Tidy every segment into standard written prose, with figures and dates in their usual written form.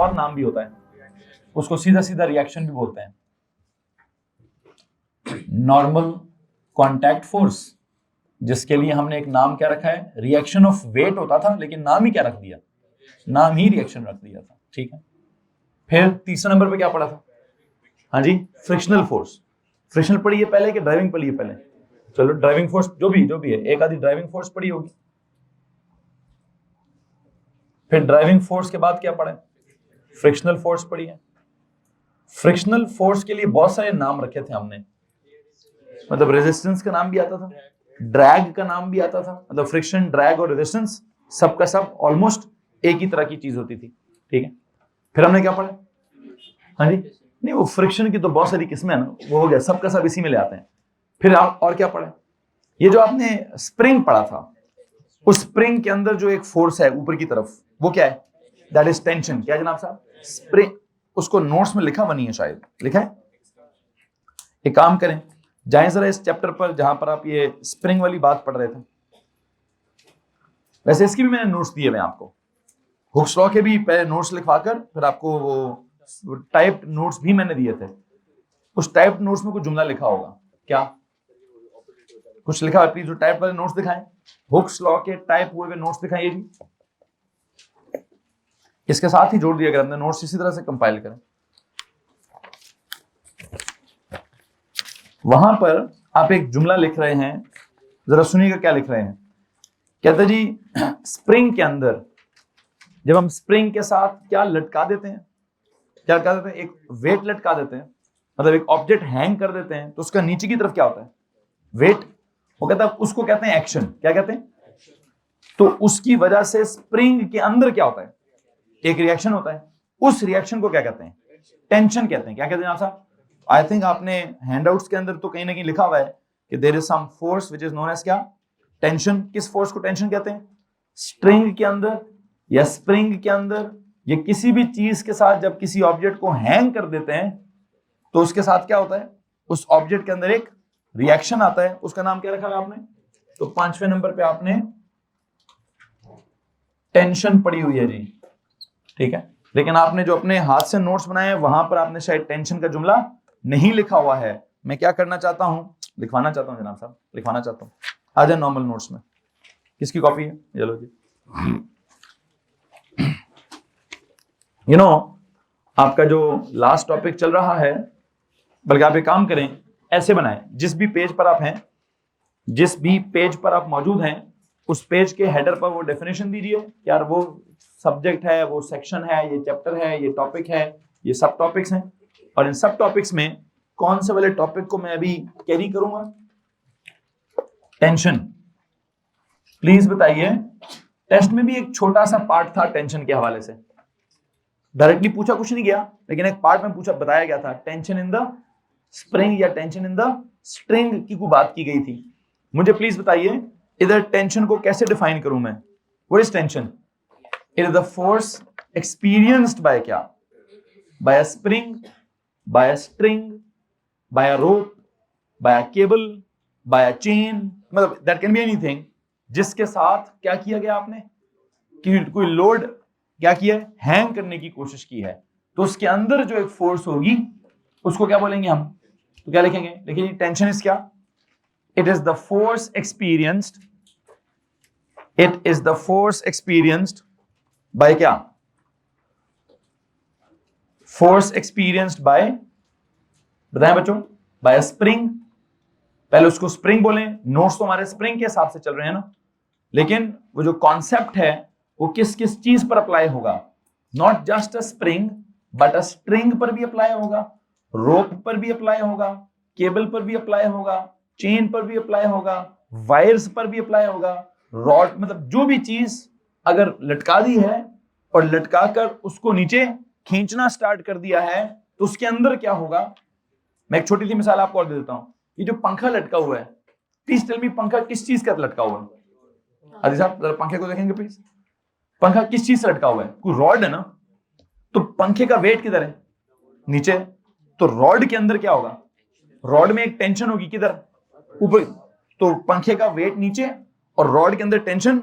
और नाम भी होता है, उसको सीधा सीधा रिएक्शन भी बोलते हैं। नॉर्मल कॉन्टैक्ट फोर्स, जिसके लिए हमने एक नाम क्या रखा है, रिएक्शन ऑफ वेट होता था, लेकिन नाम ही क्या रख दिया, नाम ही रिएक्शन रख दिया था। ठीक है, फिर तीसरे नंबर पे क्या पढ़ा था? हाँ जी, फ्रिक्शनल फोर्स। फ्रिक्शनल पढ़ी है पहले कि ड्राइविंग पढ़ी है पहले? चलो ड्राइविंग फोर्स जो भी है, एक आधी ड्राइविंग फोर्स पढ़ी होगी। फिर ड्राइविंग फोर्स के बाद क्या पढ़ा है? फ्रिक्शनल फोर्स पढ़ी है। फ्रिक्शनल फोर्स के लिए बहुत सारे नाम रखे थे हमने, मतलब रेजिस्टेंस का नाम भी आता था, ड्रैग का नाम भी आता था, मतलब फ्रिक्शन, ड्रैग और रेजिस्टेंस सबका सब ऑलमोस्ट एक ही तरह की चीज होती थी। ठीक है, फिर हमने क्या पढ़ा? हाँ जी, नहीं वो फ्रिक्शन की तो बहुत सारी किस्में है ना, वो हो गया, सबका सब इसी में ले आते हैं। फिर आप और क्या पढ़ा? ये जो आपने स्प्रिंग पढ़ा था, उस स्प्रिंग के अंदर जो एक फोर्स है ऊपर की तरफ, वो क्या है? That is tension. क्या जनाब साहब? स्प्रिंग। उसको नोट्स में लिखा हुआ नहीं है, शायद लिखा है। एक काम करें, जाएं जरा इस चैप्टर पर जहां पर आप ये स्प्रिंग वाली बात पढ़ रहे थे। वैसे इसकी भी मैंने नोट्स दिए हुए आपको, हुक्स लॉ के भी पहले नोट्स लिखवाकर फिर आपको वो टाइप्ड नोट्स भी मैंने दिए थे। उस टाइप्ड नोट्स में कुछ जुमला लिखा होगा क्या? कुछ लिखा है? प्लीज जो टाइप वाले नोट्स दिखाएं, हुक्स लॉ के टाइप हुए हुए नोट्स दिखाइए जी। इसके साथ ही जोड़ दिया गया, हमने नोट्स इसी तरह से कंपाइल करें। वहां पर आप एक जुमला लिख रहे हैं, जरा सुनिएगा क्या लिख रहे हैं। कहते जी, स्प्रिंग के अंदर जब हम स्प्रिंग के साथ क्या लटका देते हैं, क्या लटका देते हैं? एक वेट लटका देते हैं, मतलब एक ऑब्जेक्ट हैंग कर देते हैं, तो उसका नीचे की तरफ क्या होता है? वेट। वो कहता है, उसको कहते हैं एक्शन। क्या कहते हैं? तो उसकी वजह से स्प्रिंग के अंदर क्या होता है? एक रिएक्शन होता है। उस रिएक्शन को क्या कहते हैं? टेंशन कहते हैं। क्या कहते हैं आप साहब? आई थिंक आपने हैंडआउट्स के अंदर तो कहीं ना कहीं लिखा हुआ है कि there is some force which is known as क्या? टेंशन। किस फोर्स को टेंशन कहते हैं? स्ट्रिंग के अंदर या स्प्रिंग के अंदर या किसी भी चीज के साथ जब किसी ऑब्जेक्ट को हैंग कर देते हैं, तो उसके साथ क्या होता है? उस ऑब्जेक्ट के अंदर एक रिएक्शन आता है। उसका नाम क्या रखा है आपने? तो 5वें नंबर पे आपने टेंशन पड़ी हुई है जी। ठीक है, लेकिन आपने जो अपने हाथ से नोट्स बनाए हैं वहां पर आपने शायद टेंशन का जुमला नहीं लिखा हुआ है। मैं क्या करना चाहता हूं, लिखवाना चाहता हूं जनाब साहब, लिखवाना चाहता हूं। आ जाए नॉर्मल नोट्स में। किसकी कॉपी है? चलो जी। यू नो, आपका जो लास्ट टॉपिक चल रहा है, बल्कि आप एक काम करें, ऐसे बनाएं, जिस भी पेज पर आप हैं, जिस भी पेज पर आप मौजूद हैं, उस पेज के हेडर पर वो डेफिनेशन दीजिए यार, वो सब्जेक्ट है, वो सेक्शन है, ये चैप्टर है, ये टॉपिक है, ये सब टॉपिक्स हैं, और इन सब टॉपिक्स में कौन से वाले टॉपिक को मैं अभी कैरी करूंगा? टेंशन। प्लीज बताइए, टेस्ट में भी एक छोटा सा पार्ट था टेंशन के हवाले से, डायरेक्टली पूछा कुछ नहीं गया, लेकिन एक पार्ट में पूछा, बताया गया था टेंशन इन द स्प्रिंग या टेंशन इन द स्ट्रिंग की कोई बात की गई थी। मुझे प्लीज बताइए, इधर टेंशन को कैसे डिफाइन करूं मैं? What is tension? It is the force experienced by क्या? By a spring, by a string, by a rope, by a cable, by a chain, मतलब दैट कैन बी एनीथिंग जिसके साथ क्या किया गया आपने? कि कोई लोड क्या किया है? हैंग करने की कोशिश की है, तो उसके अंदर जो एक फोर्स होगी उसको क्या बोलेंगे हम? तो क्या लिखेंगे? देखिए, टेंशन इज क्या? It is the force experienced, it is the force experienced by क्या? फोर्स एक्सपीरियंस्ड बाय, बताएं बच्चों, बाय स्प्रिंग। पहले उसको स्प्रिंग बोले, नोट्स तो हमारे स्प्रिंग के हिसाब से चल रहे हैं ना, लेकिन वो जो कॉन्सेप्ट है वो किस किस चीज पर अप्लाई होगा? Not just a spring, but a string पर भी अप्लाई होगा, रोप पर भी अप्लाई होगा, केबल पर भी अप्लाई होगा, चेन पर भी अप्लाई होगा, वायर्स पर भी अप्लाई होगा, रॉड, मतलब जो भी चीज अगर लटका दी है और लटका कर उसको नीचे खींचना स्टार्ट कर दिया है, तो उसके अंदर क्या होगा? मैं एक छोटी सी मिसाल आपको और दे देता हूं। ये जो पंखा लटका हुआ है, प्लीज टेल मी, पंखा किस चीज का लटका हुआ है? अरे साहब जरा पंखे को देखेंगे प्लीज, पंखा किस चीज से लटका हुआ है? कोई रॉड है ना, तो पंखे का वेट किधर है? नीचे। तो रॉड के अंदर क्या होगा? रॉड में एक टेंशन होगी, किधर? ऊपर। तो पंखे का वेट नीचे और रॉड के अंदर टेंशन,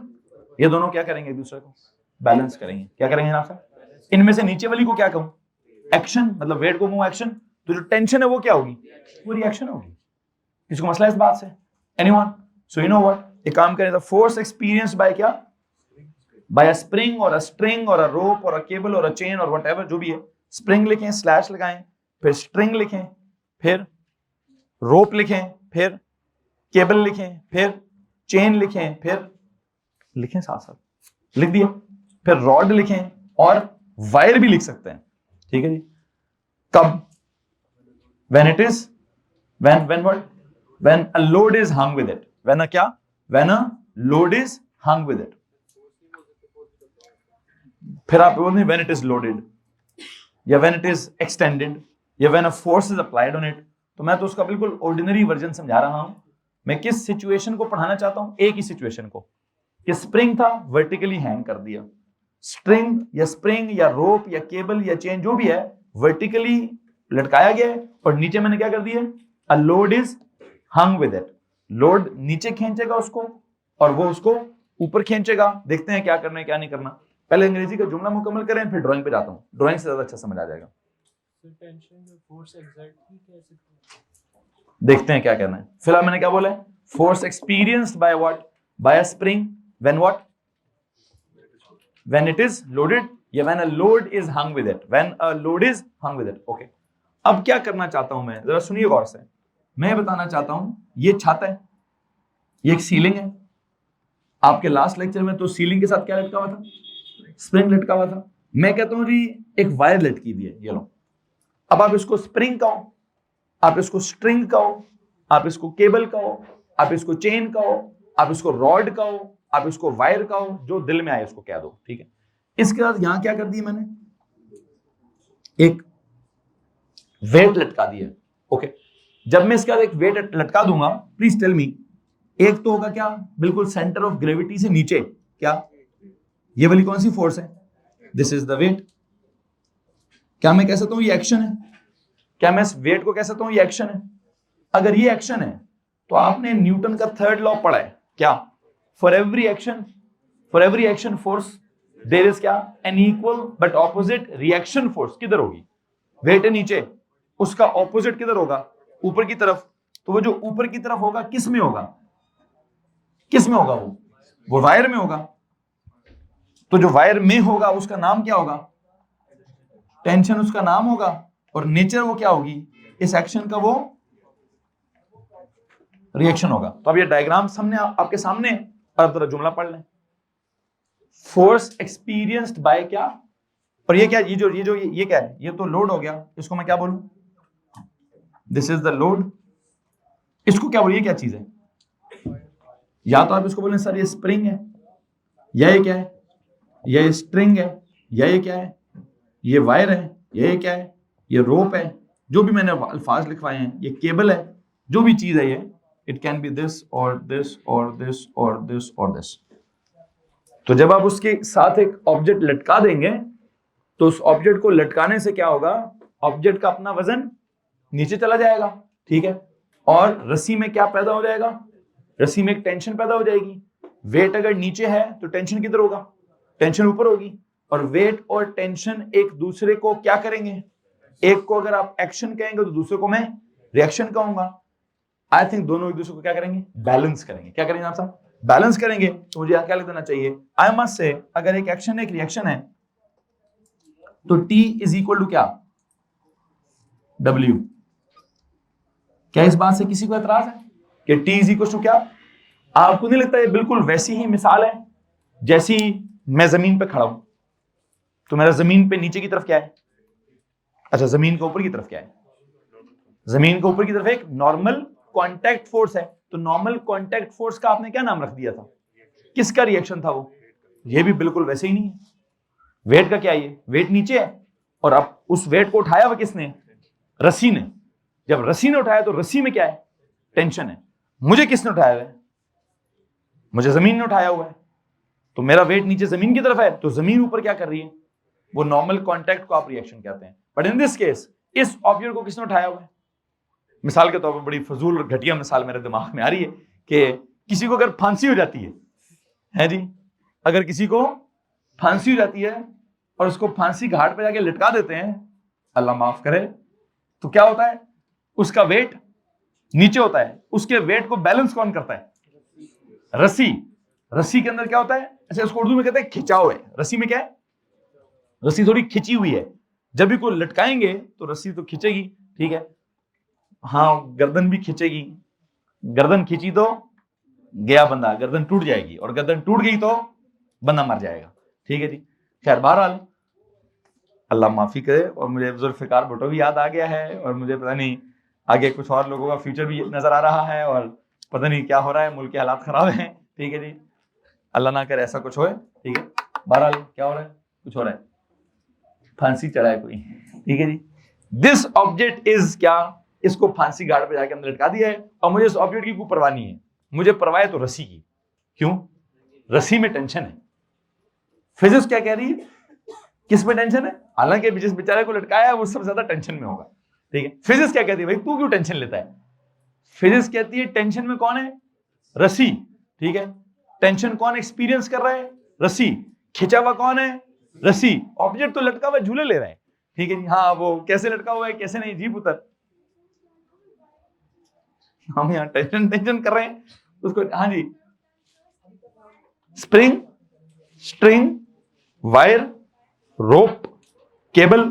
ये दोनों क्या करेंगे? एक दूसरे को बैलेंस करेंगे। क्या करेंगे आप साहब? इनमें से नीचे वाली को क्या कहूं? एक्शन, मतलब वेट को कहूं एक्शन, तो जो टेंशन है वो क्या होगी? वो रिएक्शन होगी। किसको मसला है इस बात से? Anyone? So you know what, एक काम करें, द फोर्स एक्सपीरियंस्ड बाय क्या? बाय अ स्प्रिंग और अ स्ट्रिंग और अ रोप और अ केबल और अ चेन और व्हाटएवर जो भी है। स्प्रिंग लिखें, स्लैश लगाएं, फिर स्ट्रिंग लिखें, फिर रोप लिखें, फिर केबल लिखें, फिर चेन लिखें, फिर लिखें साथ साथ, लिख दिया, फिर रॉड लिखें और वायर भी लिख सकते हैं। ठीक है जी। कब? when it is when what when a load is hung with it, when a क्या? when a load is hung with it। फिर आप बोलते हैं when it is loaded या when it is extended या when a force is applied on it। तो मैं तो उसका बिल्कुल ऑर्डिनरी वर्जन समझा रहा हूं। मैं किस सिचुएशन को पढ़ाना चाहता हूं? एक ही सिचुएशन को, कि स्प्रिंग था, वर्टिकली हैंग कर दिया, स्प्रिंग या रोप या केबल या चेन जो भी है वर्टिकली लटकाया गया है, और नीचे मैंने क्या कर दिया? A load is hung with it. Load नीचे खींचेगा उसको और वो उसको ऊपर खींचेगा। देखते हैं क्या करना है क्या नहीं करना। पहले अंग्रेजी का जुमला मुकम्मल करें, फिर ड्राइंग पे जाता हूं, ड्राइंग से ज्यादा अच्छा समझ आ जाएगा। देखते हैं क्या करना है। फिलहाल मैंने क्या बोला है? Force experienced by what? By a spring when what? when it is loaded या when a load is hung with it, when a load is hung with it। okay, अब क्या करना चाहता हूं मैं, जरा सुनिए गौर से। मैं बताना चाहता हूं ये छत है, ये एक सीलिंग है। आपके लास्ट लेक्चर में तो सीलिंग के साथ क्या लटका हुआ था? स्प्रिंग लटका हुआ था। मैं कहता हूं जी एक वायर लटकी हुई है, ये लो। अब आप इसको स्प्रिंग कहो, आप इसको स्ट्रिंग कहो, आप इसको केबल कहो, आप इसको चेन कहो, आप इसको रॉड कहो, आप इसको वायर कहो, जो दिल में आए उसको कह दो। ठीक है। इसके बाद यहां क्या कर दिया मैंने? एक वेट लटका दिया। ओके, जब मैं इसके बाद एक वेट लटका दूंगा, प्लीज टेल मी, एक तो होगा क्या? बिल्कुल सेंटर ऑफ ग्रेविटी से नीचे, क्या ये वाली कौन सी फोर्स है? This is the weight. क्या मैं कह सकता हूं ये एक्शन है? क्या मैं इस वेट को कह सकता हूं ये एक्शन है? अगर ये एक्शन है तो आपने न्यूटन का थर्ड लॉ पढ़ा है क्या? For every action force there is क्या? An equal but opposite reaction force. किधर होगी? वेट है नीचे, उसका ऑपोजिट किधर होगा? ऊपर की तरफ। तो वो जो ऊपर की तरफ होगा किस में होगा? किस में होगा? वो वायर में होगा। तो जो वायर में होगा उसका नाम क्या होगा? टेंशन उसका नाम होगा, और नेचर वो क्या होगी? इस एक्शन का वो रिएक्शन होगा। तो अब ये डायग्राम सामने आपके सामने, अब जरा जुमला पढ़ लें। फोर्स एक्सपीरियंस्ड बाय क्या? और ये क्या? ये क्या है? ये तो लोड हो गया। इसको मैं क्या बोलूं? This is the load. इसको क्या बोलिए? क्या चीज है? या तो आप इसको बोलें सर ये स्प्रिंग है, या ये क्या है? या ये स्ट्रिंग है, या ये क्या है? ये वायर है, या ये क्या है? ये रोप है। जो भी मैंने अल्फाज लिखवाए हैं, ये केबल है, जो भी चीज है ये, इट कैन बी दिस और दिस और दिस और दिस और दिस। तो जब आप उसके साथ एक ऑब्जेक्ट लटका देंगे तो उस ऑब्जेक्ट को लटकाने से क्या होगा? ऑब्जेक्ट का अपना वजन नीचे चला जाएगा। ठीक है। और रस्सी में क्या पैदा हो जाएगा? रस्सी में एक टेंशन पैदा हो जाएगी। वेट अगर नीचे है तो टेंशन किधर होगा? टेंशन ऊपर होगी। और वेट और टेंशन एक दूसरे को क्या करेंगे? एक को अगर आप एक्शन कहेंगे तो दूसरे को मैं रिएक्शन कहूंगा। आई थिंक दोनों एक दूसरे को क्या करेंगे? बैलेंस करेंगे। क्या करेंगे आप साहब? बैलेंस करेंगे। तो मुझे क्या लिख देना चाहिए? आई मस्ट से, अगर एक एक्शन है एक रिएक्शन है तो T इज इक्वल टू क्या? W। क्या इस बात से किसी को एतराज है कि T इज इक्वल टू क्या? आपको नहीं लगता ये बिल्कुल वैसी ही मिसाल है जैसी मैं जमीन पे खड़ा हूं, तो मेरा जमीन पे नीचे की तरफ क्या है? अच्छा, जमीन के ऊपर की तरफ क्या है? जमीन के ऊपर की तरफ एक नॉर्मल कांटेक्ट फोर्स है। तो नॉर्मल कांटेक्ट फोर्स का आपने क्या नाम रख दिया था? किसका रिएक्शन था वो? ये भी बिल्कुल वैसे ही नहीं है। वेट का क्या? ये वेट नीचे है, और अब उस वेट को उठाया हुआ किसने? रस्सी ने। जब रस्सी ने उठाया तो रस्सी में क्या है? टेंशन है। मुझे किसने उठाया हुआ है? मुझे जमीन ने उठाया हुआ है। तो मेरा वेट नीचे जमीन की तरफ है, तो जमीन ऊपर क्या कर रही है? वो नॉर्मल कांटेक्ट को आप रिएक्शन कहते हैं। बट इन दिस केस इस ऑब्जेक्ट को किसने उठाया हुआ है? मिसाल के तौर पर बड़ी फजूल और घटिया मिसाल मेरे दिमाग में आ रही है कि किसी को अगर फांसी हो जाती है जी, अगर किसी को फांसी हो जाती है और उसको फांसी घाट पे जाके लटका देते हैं, अल्लाह माफ करे, तो क्या होता है? उसका वेट नीचे होता है। उसके वेट को बैलेंस कौन करता है? रस्सी। रस्सी के अंदर क्या होता है? अच्छा, उसको उर्दू में कहते हैं खिंचाव है। रस्सी में क्या है? रस्सी थोड़ी खिंची हुई है। जब भी कोई लटकाएंगे तो रस्सी तो खिंचेगी, ठीक है, हाँ, गर्दन भी खिंचेगी। गर्दन खिंची तो गया बंदा, गर्दन टूट जाएगी, और गर्दन टूट गई तो बंदा मर जाएगा, ठीक है जी। खैर, बहरहाल अल्लाह माफी करे, और मुझे जुल्फिकार भुट्टो भी याद आ गया है, और मुझे पता नहीं आगे कुछ और लोगों का फ्यूचर भी नजर आ रहा है, और पता नहीं क्या हो रहा है, मुल्क के हालात खराब हैं, ठीक है जी। अल्लाह ना करे ऐसा कुछ होए, ठीक है। बहरहाल क्या हो रहा है? कुछ हो रहा है, फांसी चढ़ा है कोई, ठीक है जी। दिस ऑब्जेक्ट इज क्या? इसको फांसी गाड़ पे जाके अंदर लटका दिया है, और मुझे इस ऑब्जेक्ट की कोई परवाह नहीं है। मुझे परवाह है तो रस्सी की। क्यों? रस्सी में टेंशन है। फिजिक्स क्या कह रही है? किस में टेंशन है? हालांकि जिस बेचारे को लटकाया है वो सबसे ज्यादा टेंशन में होगा, ठीक है। फिजिक्स क्या कहती है? भाई तू क्यों टेंशन लेता है? फिजिक्स कहती है टेंशन में कौन है? रस्सी, ठीक है। टेंशन कौन एक्सपीरियंस कर रहा है? रस्सी। खिंचा हुआ कौन है? रस्सी। ऑब्जेक्ट तो लटका हुआ झूले ले रहा है, ठीक है जी। हाँ, वो कैसे लटका हुआ है, कैसे नहीं, जी पुत्र, हम यहाँ टेंशन टेंशन कर रहे हैं उसको। हाँ जी, स्प्रिंग, स्ट्रिंग, वायर, रोप, केबल,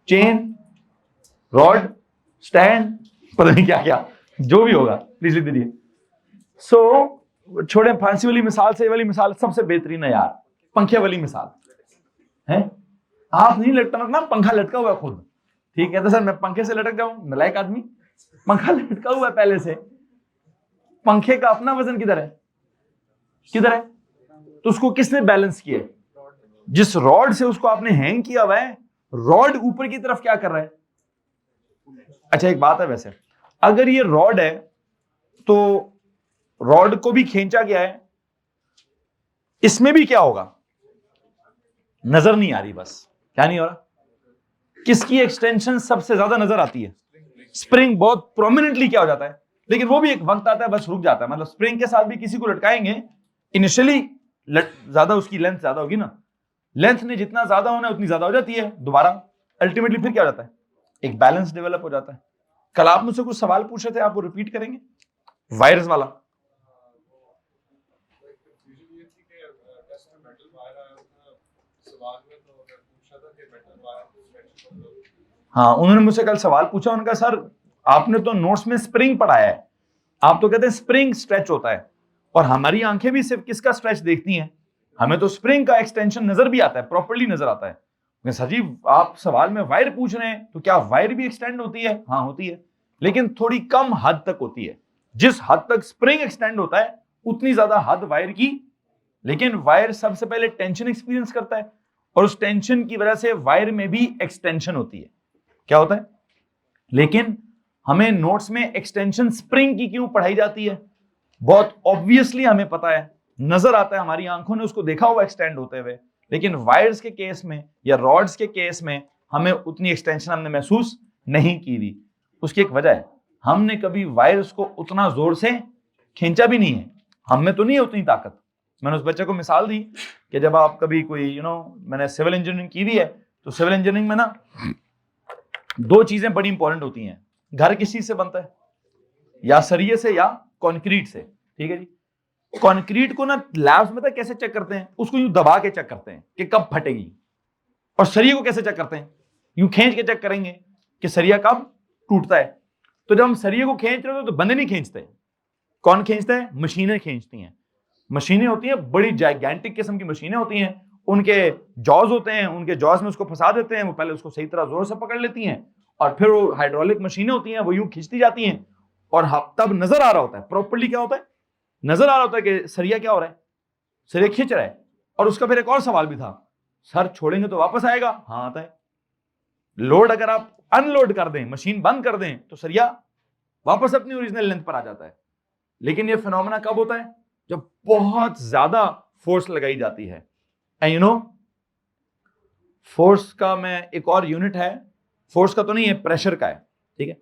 चेन, रॉड, स्टैंड, पता नहीं क्या क्या, जो भी होगा प्लीज लिख दीजिए। सो छोड़े फांसी वाली मिसाल से, ये वाली मिसाल सबसे बेहतरीन है यार, पंखे वाली मिसाल है। आप नहीं लटका ना, पंखा लटका हुआ है खुद, ठीक है। तो सर मैं पंखे से लटक जाऊं? नालायक आदमी, पंखा लटका हुआ है पहले से। पंखे का अपना वजन किधर है? किधर है? तो उसको किसने बैलेंस किया? जिस रॉड से उसको आपने हैंग किया हुआ है, रॉड ऊपर की तरफ क्या कर रहा है? अच्छा, एक बात है वैसे, अगर ये रॉड है तो रॉड को भी खींचा गया है, इसमें भी क्या होगा? नजर नहीं आ रही, बस क्या नहीं हो रहा? किसकी एक्सटेंशन सबसे ज्यादा नजर आती है? स्प्रिंग बहुत प्रोमिनेंटली क्या हो जाता है, लेकिन वो भी एक वक्त आता है बस रुक जाता है। मतलब स्प्रिंग के साथ भी किसी को लटकाएंगे, इनिशियली ज्यादा उसकी लेंथ ज्यादा होगी ना, लेंथ ने जितना ज्यादा होना उतनी ज्यादा हो जाती है दोबारा, अल्टीमेटली फिर क्या हो जाता है? एक बैलेंस डेवलप हो जाता है। कल आप मुझसे कुछ सवाल पूछ रहे थे, आप वो रिपीट करेंगे, वायरस वाला। हाँ, उन्होंने मुझसे कल सवाल पूछा, उनका सर आपने तो नोट्स में स्प्रिंग पढ़ाया है, आप तो कहते हैं स्प्रिंग स्ट्रेच होता है, और हमारी आंखें भी सिर्फ किसका स्ट्रेच देखती हैं? हमें तो स्प्रिंग का एक्सटेंशन नजर भी आता है, प्रॉपर्ली नजर आता है। सर जी आप सवाल में वायर पूछ रहे हैं, तो क्या वायर भी एक्सटेंड होती है? हाँ होती है, लेकिन थोड़ी कम हद तक होती है। जिस हद तक स्प्रिंग एक्सटेंड होता है उतनी ज्यादा हद वायर की, लेकिन वायर सबसे पहले टेंशन एक्सपीरियंस करता है, और उस टेंशन की वजह से वायर में भी एक्सटेंशन होती है। क्या होता है? लेकिन हमें नोट्स में एक्सटेंशन स्प्रिंग की क्यों पढ़ाई जाती है? बहुत ऑब्वियसली हमें पता है, नजर आता है, हमारी आंखों ने उसको देखा हुआ एक्सटेंड होते हुए, लेकिन वायर्स के केस में या रॉड्स के केस में हमें उतनी एक्सटेंशन हमने महसूस नहीं की थी। उसकी एक वजह है, हमने कभी वायर्स को उतना जोर से खींचा भी नहीं है, हम में तो नहीं है उतनी ताकत। मैंने उस बच्चे को मिसाल दी कि जब आप कभी कोई मैंने सिविल इंजीनियरिंग की भी है, तो सिविल इंजीनियरिंग में ना दो चीजें बड़ी इंपॉर्टेंट होती हैं। घर किस चीज से बनता है? या सरिये से या कंक्रीट से, ठीक है जी। कंक्रीट को ना लैब्स में तो कैसे चेक करते हैं? उसको यूं दबा के चेक करते हैं कि कब फटेगी। और सरिये को कैसे चेक करते हैं? यूं खींच के चेक करेंगे कि सरिया कब टूटता है। तो जब हम सरिये को खींच रहे हो तो बंदे नहीं खींचते, कौन खींचता है? मशीनें खींचती हैं। मशीनें होती हैं, बड़ी जाइगेंटिक किस्म की मशीनें होती हैं, उनके जॉज होते हैं, उनके जॉज में उसको फंसा देते हैं, वो पहले उसको सही तरह जोर से पकड़ लेती हैं, और फिर वो हाइड्रोलिक मशीनें होती हैं, वो यूं खींचती जाती हैं, और तब नजर आ रहा होता है प्रॉपर्ली, क्या होता है? नजर आ रहा होता है कि सरिया क्या हो रहा है, सरिया खींच रहा है। और उसका फिर एक और सवाल भी था, सर छोड़ेंगे तो वापस आएगा? हाँ आता है। लोड अगर आप अनलोड कर दें, मशीन बंद कर दें, तो सरिया वापस अपनी ओरिजिनल लेंथ पर आ जाता है। लेकिन ये फिनोमेना कब होता है? जब बहुत ज्यादा फोर्स लगाई जाती है। एंड फोर्स का मैं एक और यूनिट है, फोर्स का तो नहीं है, प्रेशर का है, ठीक है।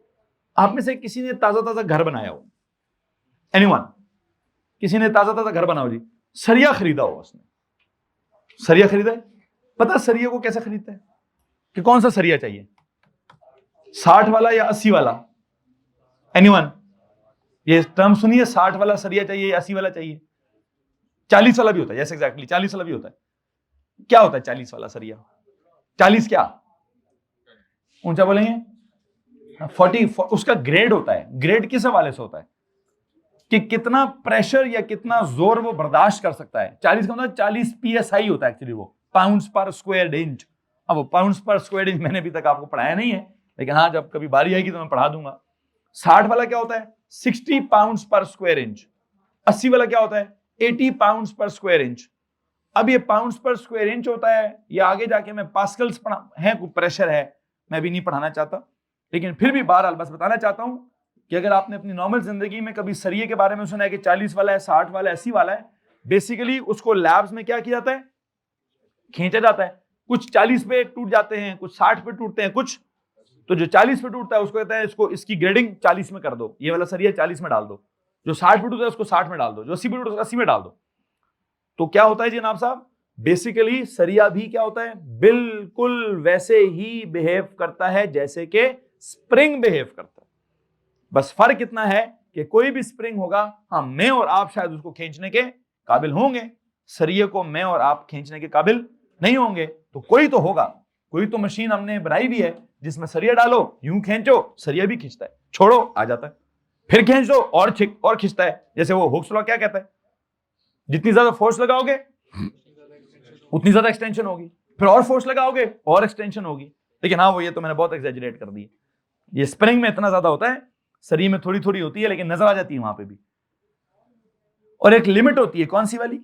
आप में से किसी ने ताजा ताजा घर बनाया हो? एनीवन? किसी ने ताजा ताजा घर बनाओ जी, सरिया खरीदा हो उसने, सरिया खरीदा है, पता सरिया को कैसे खरीदते हैं कि कौन सा सरिया चाहिए, 60 वाला या 80 वाला? एनीवन ये टर्म सुनिए, 60 वाला सरिया चाहिए या 80 वाला चाहिए? 40 वाला भी होता है, यस एग्जैक्टली 40 वाला भी होता है। क्या होता है 40 वाला सरिया? 40 क्या ऊंचा बोलेंगे? 40 उसका ग्रेड होता है। ग्रेड किस हवाले से होता है कि कितना प्रेशर या कितना जोर वो बर्दाश्त कर सकता है। 40 का मतलब 40 PSI होता है एक्चुअली, वो पाउंड्स पर स्क्वायर इंच। अब वो पाउंड्स पर स्क्वायर इंच मैंने अभी तक आपको पढ़ाया नहीं है, लेकिन हाँ जब कभी बारी आएगी तो मैं पढ़ा दूंगा। 60 वाला क्या होता है? 60 पाउंड्स पर स्क्वायर इंच। 80 वाला क्या होता है? 80 पाउंड्स पर स्क्वायर इंच। अब ये पाउंड्स पर स्क्वायर इंच होता है, या आगे जाके मैं पास्कल्स है, कोई प्रेशर है, मैं भी नहीं पढ़ाना चाहता, लेकिन फिर भी बहरहाल बस बताना चाहता हूं कि अगर आपने अपनी नॉर्मल जिंदगी में कभी सरिये के बारे में सुना है कि 40 वाला है, 60 वाला है, 80 वाला है, बेसिकली उसको लैब्स में क्या किया जाता है? खींचा जाता है। कुछ 40 पे टूट जाते हैं, कुछ 60 पे टूटते हैं, कुछ तो जो 40 पे टूटता है उसको कहते हैं इसको इसकी ग्रेडिंग 40 में कर दो, ये वाला सरिया 40 में डाल दो। जो 60 पे टूटता है उसको 60 में डाल दो, जो 80 पे टूटता है उसको 80 में डाल दो। तो क्या होता है जी जनाब साहब? बेसिकली सरिया भी क्या होता है? बिल्कुल वैसे ही बिहेव करता है जैसे कि स्प्रिंग बिहेव करता है। बस फर्क इतना है कि कोई भी स्प्रिंग होगा, हाँ मैं और आप शायद उसको खींचने के काबिल होंगे, सरिये को मैं और आप खींचने के काबिल नहीं होंगे। तो कोई तो होगा, कोई तो मशीन हमने बनाई भी है जिसमें सरिया डालो, यूं खींचो, सरिया भी खींचता है, छोड़ो आ जाता है, फिर खींच दो और खींचता है। जैसे वो हुक्स लॉ क्या कहता है? जितनी ज्यादा फोर्स लगाओगे उतनी ज्यादा एक्सटेंशन होगी, फिर और फोर्स लगाओगे और एक्सटेंशन होगी। लेकिन हाँ वो ये तो मैंने बहुत एक्सैजरेट कर दी, ये स्प्रिंग में इतना ज्यादा होता है, सरिये में थोड़ी थोड़ी होती है, लेकिन नजर आ जाती है वहां पे भी। और एक लिमिट होती है, कौन सी वाली?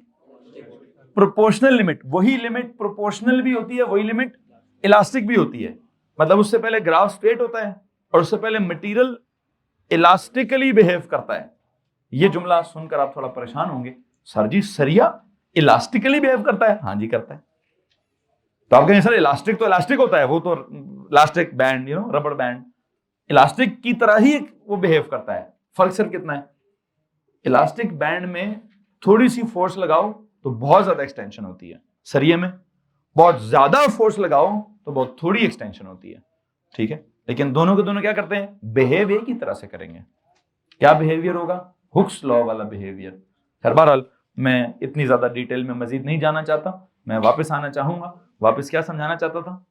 Proportional limit. वही लिमिट प्रोपोर्शनल भी होती है, वही लिमिट इलास्टिक भी होती है। मतलब उससे पहले ग्राफ स्ट्रेट होता है और उससे पहले मटेरियल इलास्टिकली बिहेव करता है। ये जुमला सुनकर आप थोड़ा परेशान होंगे, सर जी सरिया इलास्टिकली बिहेव करता है? हाँ जी करता है। तो आप कहेंगे सर इलास्टिक तो इलास्टिक होता है, वो तो elastic band, rubber band, elastic की तरह ही वो बिहेव करता है। फर्क सिर्फ कितना है? इलास्टिक बैंड में थोड़ी सी फोर्स लगाओ तो बहुत ज्यादा एक्सटेंशन होती है, सरिये में बहुत ज्यादा फोर्स लगाओ तो बहुत थोड़ी एक्सटेंशन होती है, ठीक है। लेकिन दोनों के दोनों क्या करते हैं? बिहेव एक ही तरह से करेंगे। क्या बिहेवियर होगा? हुक्स लॉ वाला बिहेवियर। खैर बहरहाल मैं इतनी ज्यादा डिटेल में मजीद नहीं जाना चाहता, मैं वापस आना चाहूंगा। वापस क्या समझाना चाहता था?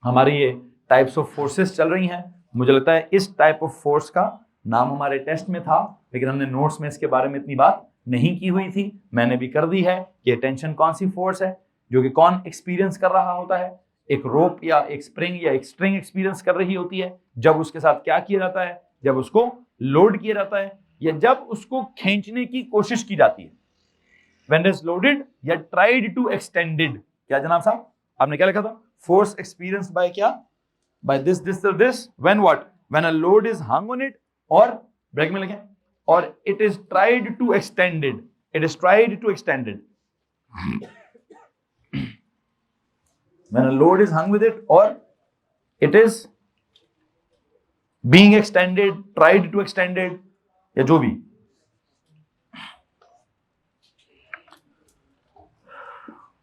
हमारी ये टाइप्स ऑफ फोर्सेस चल रही हैं। मुझे लगता है इस टाइप ऑफ फोर्स का नाम हमारे टेस्ट में था, लेकिन हमने नोट्स में इसके बारे में इतनी बात नहीं की हुई थी। मैंने भी कर दी है कि टेंशन कौन सी फोर्स है जो कि कौन एक्सपीरियंस कर रहा होता है। एक रोप या एक स्प्रिंग या एक स्ट्रिंग एक्सपीरियंस कर रही होती है जब उसके साथ क्या किया जाता है? जब उसको लोड किया जाता है या जब उसको खींचने की कोशिश की जाती है। When it is loaded या tried to extended। क्या जनाब साहब आपने क्या लिखा था? Force experienced by क्या? By this, this or this। When what? When a load is hung on it, और ब्रेक में लिखें, और it is tried to extended। It is tried to extended। When a load is hung with it, or it is being extended, tried to extended, या जो भी।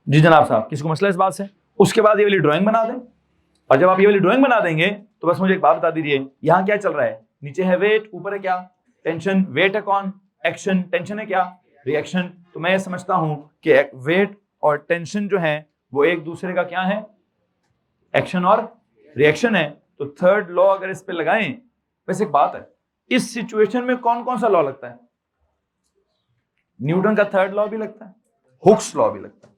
जी जनाब साहब, किसी को मसला इस बात से? उसके बाद ये वाली ड्राइंग बना दें, और जब आप ये वाली ड्राइंग बना देंगे तो बस मुझे एक बात बता दीजिए, यहां क्या चल रहा है? नीचे है वेट, ऊपर है क्या? टेंशन। वेट है कौन? एक्शन। टेंशन है क्या? रिएक्शन। तो मैं ये समझता हूं कि वेट और टेंशन जो है वो एक दूसरे का क्या है? एक्शन और रिएक्शन है। तो थर्ड लॉ अगर इस पे लगाएं, वैसे एक बात है, इस सिचुएशन में कौन कौन सा लॉ लगता है? न्यूटन का थर्ड लॉ भी लगता है, हुक्स लॉ भी लगता है,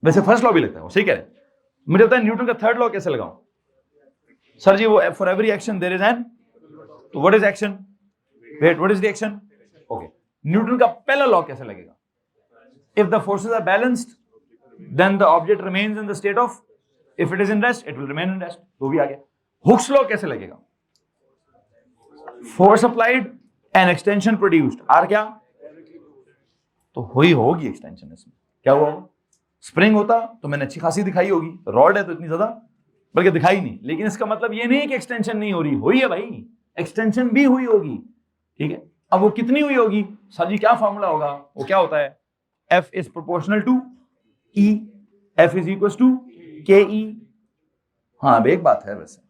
वैसे फर्स्ट लॉ भी लगता है, वो सही कह रहे हैं। मुझे पता है न्यूटन का थर्ड लॉ कैसे लगाऊं? सर जी वो for every action there is an, तो what is action? Weight, what is reaction? Okay, Newton का पहला लॉ कैसे लगेगा? If the forces are balanced then the object remains in the state of, if it is in rest it will remain in rest. तो भी आ गया। Hooke's law कैसे लगेगा? Force applied and extension produced are क्या? तो हुई होगी एक्सटेंशन इसमें। क्या हुआ? स्प्रिंग होता तो मैंने अच्छी खासी दिखाई होगी, रॉड है तो इतनी ज्यादा बल्कि दिखाई नहीं। लेकिन इसका मतलब ये नहीं कि एक्सटेंशन नहीं हो रही, हुई है भाई, एक्सटेंशन भी हुई होगी, ठीक है। अब वो कितनी हुई होगी? सर जी क्या फॉर्मूला होगा? वो क्या होता है? F is proportional to E, F is equal to K E. हाँ, अब एक बात है, वैसे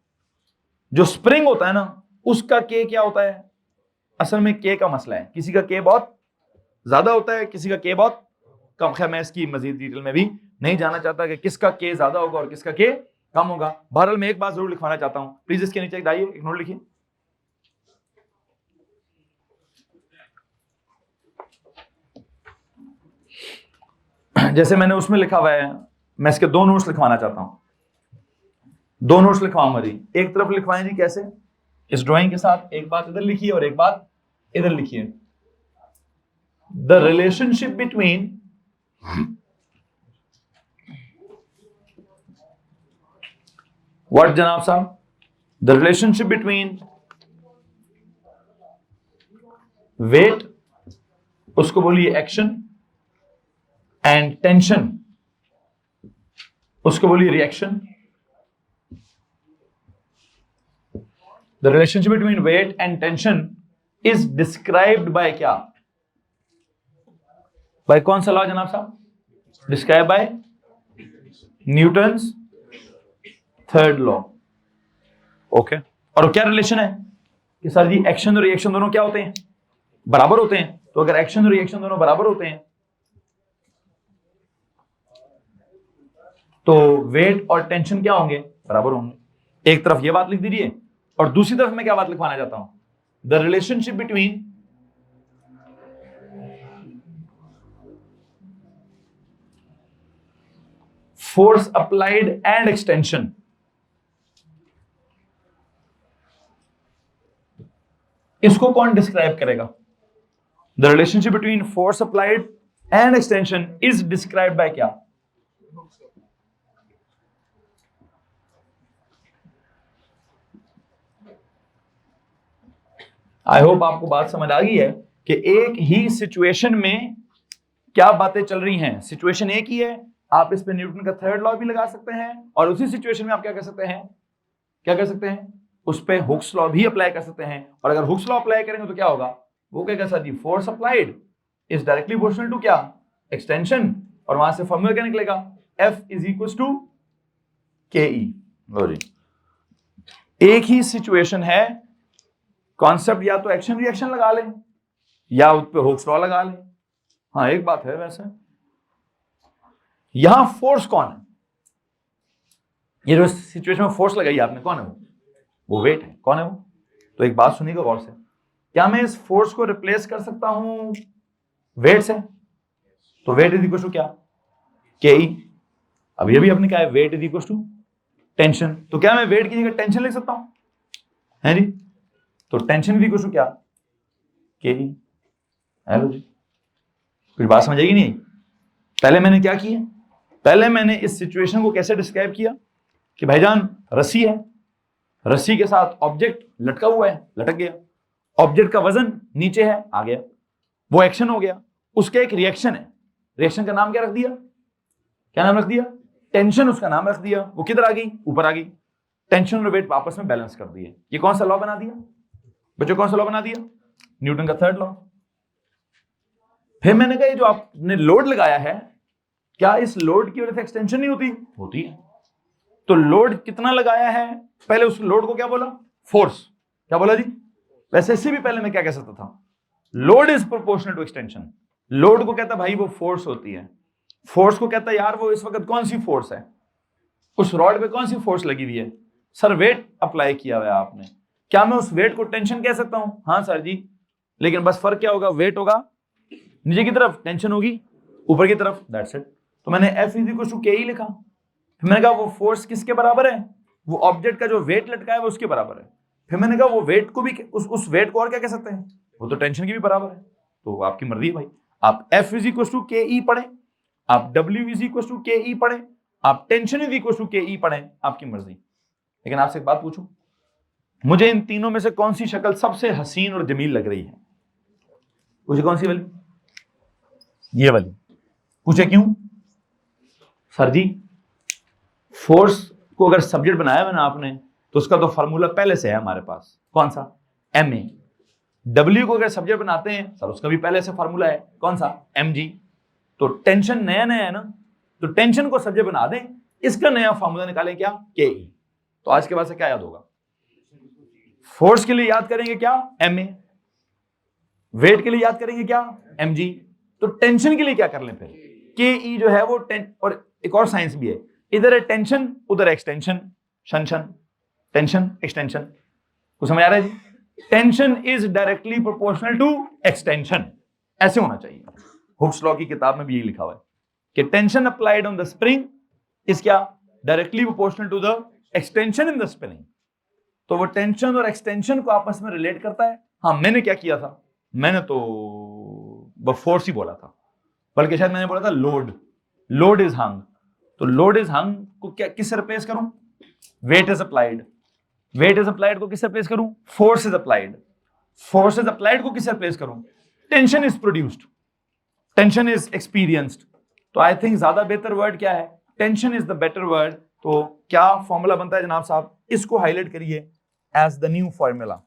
जो स्प्रिंग होता है ना उसका के क्या होता है? असल में के का मसला है, किसी का के बहुत ज्यादा होता है, किसी का के बहुत कम। खैर मैं इसकी मजीद डिटेल में भी नहीं जाना चाहता कि किसका के ज्यादा होगा और किसका के कम होगा। बहरहाल मैं एक बात जरूर लिखवाना चाहता हूं, प्लीज इसके नीचे एक नोट लिखिए। जैसे मैंने उसमें लिखा हुआ है, मैं इसके दो नोट्स लिखवाना चाहता हूं, दो नोट्स लिखवाऊंगा जी। एक तरफ लिखवाएं जी, कैसे? इस ड्राइंग के साथ एक बात इधर लिखिए और एक बात इधर लिखिए। द रिलेशनशिप बिटवीन व्हाट जनाब साहब? द रिलेशनशिप बिटवीन वेट, उसको बोलिए एक्शन, एंड टेंशन, उसको बोलिए reaction. The relationship between weight and tension is described by क्या? by कौन सा लॉ जनाब साहब? Described by Newton's third law. Okay, और क्या रिलेशन है कि सर जी एक्शन और रिएक्शन दोनों क्या होते हैं? बराबर होते हैं। तो अगर एक्शन और रिएक्शन दोनों बराबर होते हैं तो वेट और टेंशन क्या होंगे? बराबर होंगे। एक तरफ ये बात लिख दीजिए और दूसरी तरफ मैं क्या बात लिखवाना चाहता हूं? The relationship between force applied and extension. इसको कौन डिस्क्राइब करेगा? The relationship between force applied and extension is describe by क्या? आई होप आपको बात समझ आ गई है कि एक ही सिचुएशन में क्या बातें चल रही हैं। सिचुएशन एक ही है, आप इस पे न्यूटन का थर्ड लॉ भी लगा सकते हैं और उसी सिचुएशन में आप क्या कर सकते हैं? क्या कर सकते हैं? उस पे हुक्स लॉ भी अप्लाई कर सकते हैं। और अगर हुक्स लॉ अप्लाई करेंगे तो क्या होगा? वो कहेगा sir ji force applied is directly proportional to क्या? एक्सटेंशन। और वहां से फॉर्मूला क्या निकलेगा? F is equal to KE। लो जी, एक ही सिचुएशन है, कॉन्सेप्ट या तो एक्शन रिएक्शन लगा लें या उस पे हुक्स लॉ लगा लें। हाँ एक बात है, वैसे यहां फोर्स कौन है? ये जो सिचुएशन में फोर्स लगाई आपने, कौन है वो वेट है। कौन है वो? तो एक बात सुनिएगा गौर से, क्या मैं इस फोर्स को रिप्लेस कर सकता हूं वेट से? तो वेट इज इक्वल टू क्या? KE। अब ये भी आपने क्या है? Weight is equal to tension. तो क्या मैं वेट की जगह टेंशन लिख सकता हूं? है जी, तो टेंशन इज इक्वल टू क्या? KE। हेलो जी, कुछ बात समझ आएगी नहीं? पहले मैंने क्या किया? पहले मैंने इस सिचुएशन को कैसे डिस्क्राइब किया कि भाईजान रस्सी है, रस्सी के साथ ऑब्जेक्ट लटका हुआ है, लटक गया। ऑब्जेक्ट का वजन नीचे है, आ गया, वो एक्शन हो गया। उसका एक रिएक्शन है, रिएक्शन का नाम क्या रख दिया? क्या नाम रख दिया? टेंशन उसका नाम रख दिया। वो किधर आ गई? ऊपर आ गई। टेंशन और वेट आपस में बैलेंस कर दिए। ये कौन सा लॉ बना दिया बच्चों? कौन सा लॉ बना दिया? न्यूटन का थर्ड लॉ। फिर मैंने कहा ये जो आपने लोड लगाया है, क्या इस लोड की वजह से एक्सटेंशन नहीं होती? होती है। तो लोड कितना लगाया है? पहले उस लोड को क्या बोला? फोर्स। क्या बोला जी? वैसे इससे भी पहले मैं क्या कह सकता था? Load is proportional to extension. Load को कहता भाई वो फोर्स होती है। फोर्स को कहता यार वो इस वक्त कौन सी फोर्स है? उस रॉड पे कौन सी फोर्स लगी हुई है? सर वेट अप्लाई किया हुआ है आपने। क्या मैं उस वेट को टेंशन कह सकता हूं? हाँ सर जी, लेकिन बस फर्क क्या होगा? वेट होगा नीचे की तरफ, टेंशन होगी ऊपर की तरफ, दैट्स इट। तो मैंने F is equal to KE लिखा। फिर मैंने कहा वो फोर्स किसके बराबर है? वो ऑब्जेक्ट का जो वेट लटका है वो उसके बराबर है। फिर मैंने कहा वो वेट को भी उस वेट को और क्या कह सकते हैं? वो तो टेंशन की भी बराबर है। तो आपकी मर्जी है भाई, आप F is equal to KE पढ़े, आप W is equal to KE पढ़े, आप tension is equal to KE पढ़े, आपकी मर्जी। लेकिन आपसे एक बात पूछूं, मुझे इन तीनों में से कौन सी शक्ल सबसे हसीन और जमील लग रही है? मुझे कौन सी वाली? ये वाली। पूछे क्यों? सर जी फोर्स को अगर सब्जेक्ट बनाया है ना आपने, तो उसका तो फॉर्मूला पहले से है हमारे पास। कौन सा? MA। W को अगर सब्जेक्ट बनाते हैं सर, उसका भी पहले से फॉर्मूला है। कौन सा? MG। तो टेंशन नया नया है ना, तो टेंशन को सब्जेक्ट बना दें इसका नया फॉर्मूला निकालें क्या, के ई। तो आज के बाद से क्या याद होगा, फोर्स के लिए याद करेंगे क्या, एम ए, वेट के लिए याद करेंगे क्या, एम जी, तो टेंशन के लिए क्या कर लें फिर, के ई जो है वो और एक और साइंस भी है, इधर है टेंशन उधर एक्सटेंशन, शन टेंशन एक्सटेंशन, कुछ समझ आ रहा है जी। Tension is directly proportional to extension, ऐसे होना चाहिए। हुक्स लॉ की किताब में भी यही लिखा हुआ है कि tension applied on the spring is क्या, directly proportional to the extension in the spring. तो वो टेंशन और एक्सटेंशन को आपस में रिलेट करता है। हाँ, मैंने क्या किया था, मैंने तो फोर्स ही बोला था, बल्कि शायद मैंने बोला था लोड इज हंग। तो लोड इज हंग को क्या किससे रिप्लेस करूं, weight is applied, weight is applied को किससे रिप्लेस करूं, force is applied, force is applied को किससे रिप्लेस करूं, tension is produced, tension is experienced. तो आई थिंक ज्यादा बेहतर वर्ड क्या है, tension is the better word. तो क्या फॉर्मूला बनता है जनाब साहब, इसको हाईलाइट करिए एज द न्यू फॉर्मूला।